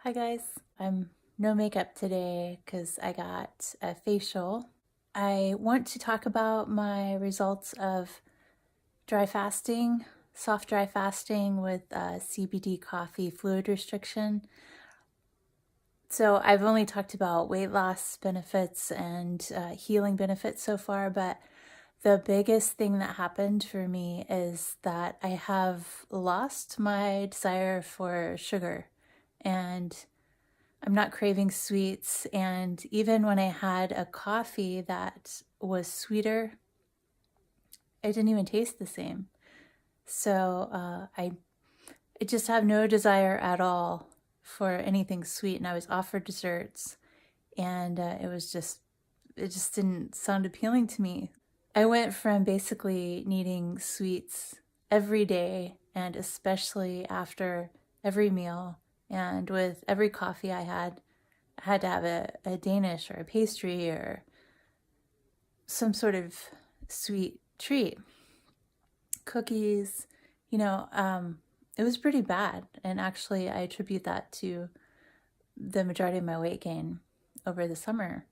Hi guys, I'm no makeup today because I got a facial. I want to talk about my results of dry fasting, soft dry fasting with CBD coffee fluid restriction. So I've only talked about weight loss benefits and healing benefits so far, but the biggest thing that happened for me is that I have lost my desire for sugar, and I'm not craving sweets. And even when I had a coffee that was sweeter, it didn't even taste the same. So I just have no desire at all for anything sweet. And I was offered desserts, and it just didn't sound appealing to me. I went from basically needing sweets every day, and especially after every meal, and with every coffee I had to have a Danish or a pastry or some sort of sweet treat, cookies, you know, it was pretty bad. And actually, I attribute that to the majority of my weight gain over the summer.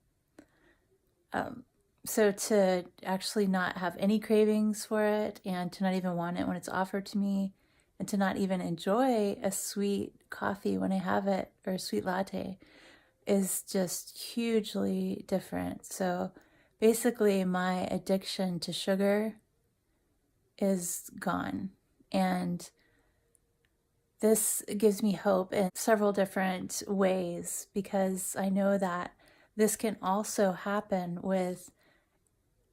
So to actually not have any cravings for it and to not even want it when it's offered to me and to not even enjoy a sweet coffee when I have it or a sweet latte is just hugely different. So basically, my addiction to sugar is gone. And this gives me hope in several different ways because I know that this can also happen with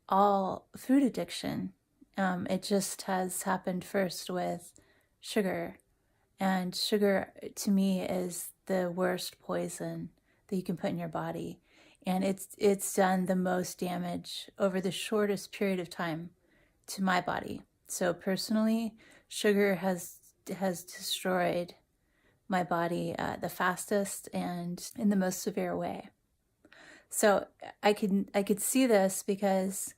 all food addiction. It just has happened first with sugar. And sugar, to me, is the worst poison that you can put in your body. And it's done the most damage over the shortest period of time to my body. So personally, sugar has destroyed my body the fastest and in the most severe way. So I could see this because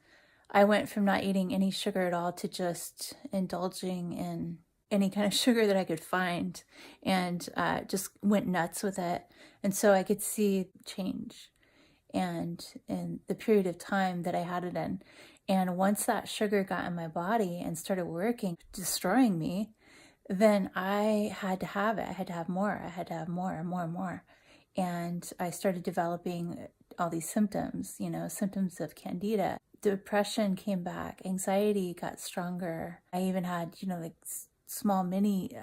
I went from not eating any sugar at all to just indulging in any kind of sugar that I could find, and just went nuts with it. And so I could see change and in the period of time that I had it in. And once that sugar got in my body and started working, destroying me, then I had to have it. I had to have more. I had to have more and more and more. And I started developing all these symptoms, symptoms of candida. Depression came back, anxiety got stronger. I even had, like small mini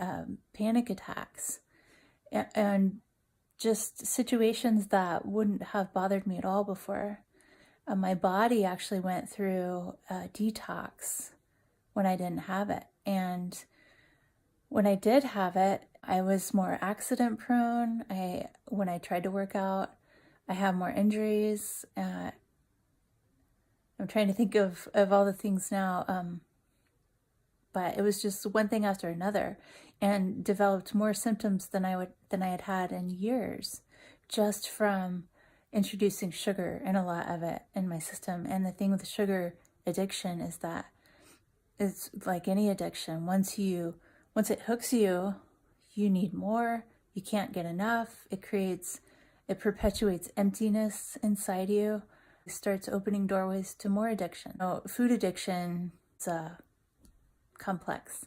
panic attacks, and just situations that wouldn't have bothered me at all before. My body actually went through a detox when I didn't have it. And when I did have it, I was more accident prone. When I tried to work out, I had more injuries. I'm trying to think of all the things now, but it was just one thing after another, and developed more symptoms than I had had in years, just from introducing sugar and a lot of it in my system. And the thing with the sugar addiction is that it's like any addiction. Once it hooks you, you need more. You can't get enough. It perpetuates emptiness inside you. It starts opening doorways to more addiction. Oh, food addiction is complex,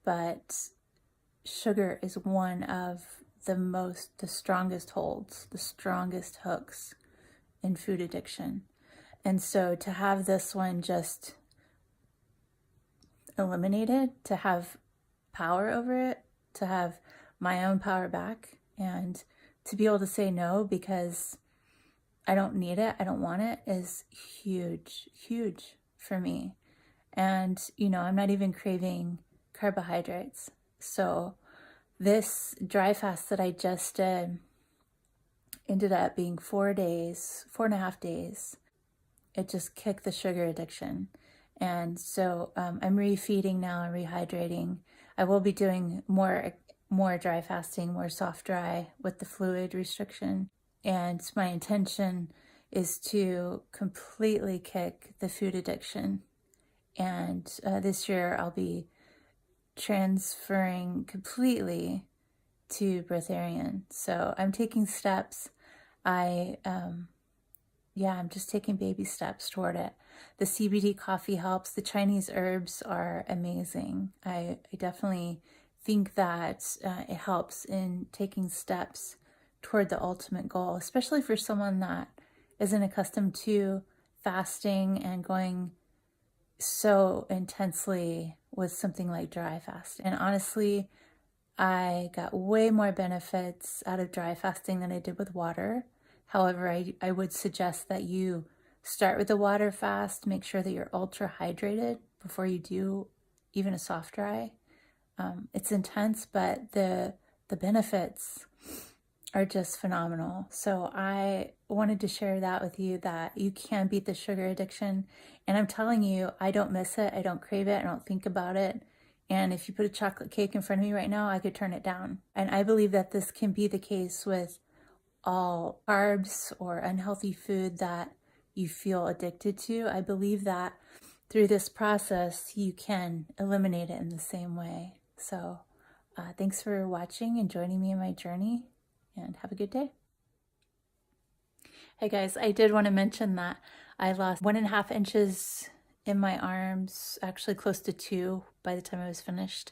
but sugar is one of the strongest holds, the strongest hooks in food addiction. And so to have this one just eliminated, to have power over it, to have my own power back, and to be able to say no because I don't need it, I don't want it, is huge, huge for me. And, I'm not even craving carbohydrates. So this dry fast that I just did ended up being 4 days, 4.5 days. It just kicked the sugar addiction. And so I'm refeeding now and rehydrating. I will be doing more dry fasting, more soft dry with the fluid restriction. And my intention is to completely kick the food addiction. And this year I'll be transferring completely to breatharian. So I'm taking steps. I'm just taking baby steps toward it. The CBD coffee helps. The Chinese herbs are amazing. I definitely think that it helps in taking steps toward the ultimate goal, especially for someone that isn't accustomed to fasting and going so intensely with something like dry fast. And honestly, I got way more benefits out of dry fasting than I did with water. However, I would suggest that you start with the water fast, make sure that you're ultra hydrated before you do even a soft dry. It's intense, but the benefits are just phenomenal. So I wanted to share that with you, that you can beat the sugar addiction. And I'm telling you, I don't miss it. I don't crave it. I don't think about it. And if you put a chocolate cake in front of me right now, I could turn it down. And I believe that this can be the case with all carbs or unhealthy food that you feel addicted to. I believe that through this process, you can eliminate it in the same way. So thanks for watching and joining me in my journey, and have a good day. Hey guys, I did want to mention that I lost 1.5 inches in my arms, actually close to 2 by the time I was finished.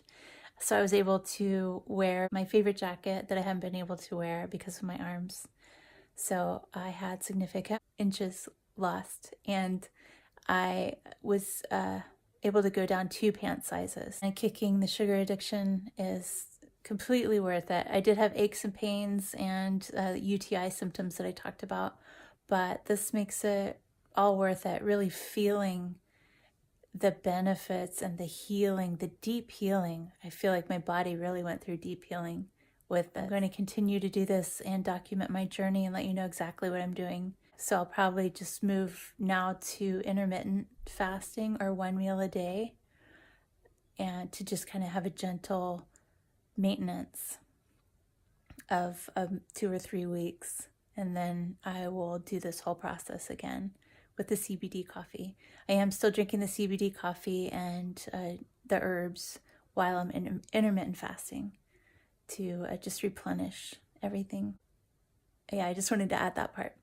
So I was able to wear my favorite jacket that I haven't been able to wear because of my arms. So I had significant inches lost, and I was able to go down 2 pant sizes. And kicking the sugar addiction is completely worth it. I did have aches and pains and UTI symptoms that I talked about, but this makes it all worth it. Really feeling the benefits and the healing, the deep healing. I feel like my body really went through deep healing with this. I'm going to continue to do this and document my journey and let you know exactly what I'm doing. So I'll probably just move now to intermittent fasting, or 1 meal a day, and to just kind of have a gentle maintenance of 2 or 3 weeks. And then I will do this whole process again with the CBD coffee. I am still drinking the CBD coffee and the herbs while I'm in intermittent fasting to just replenish everything. Yeah, I just wanted to add that part.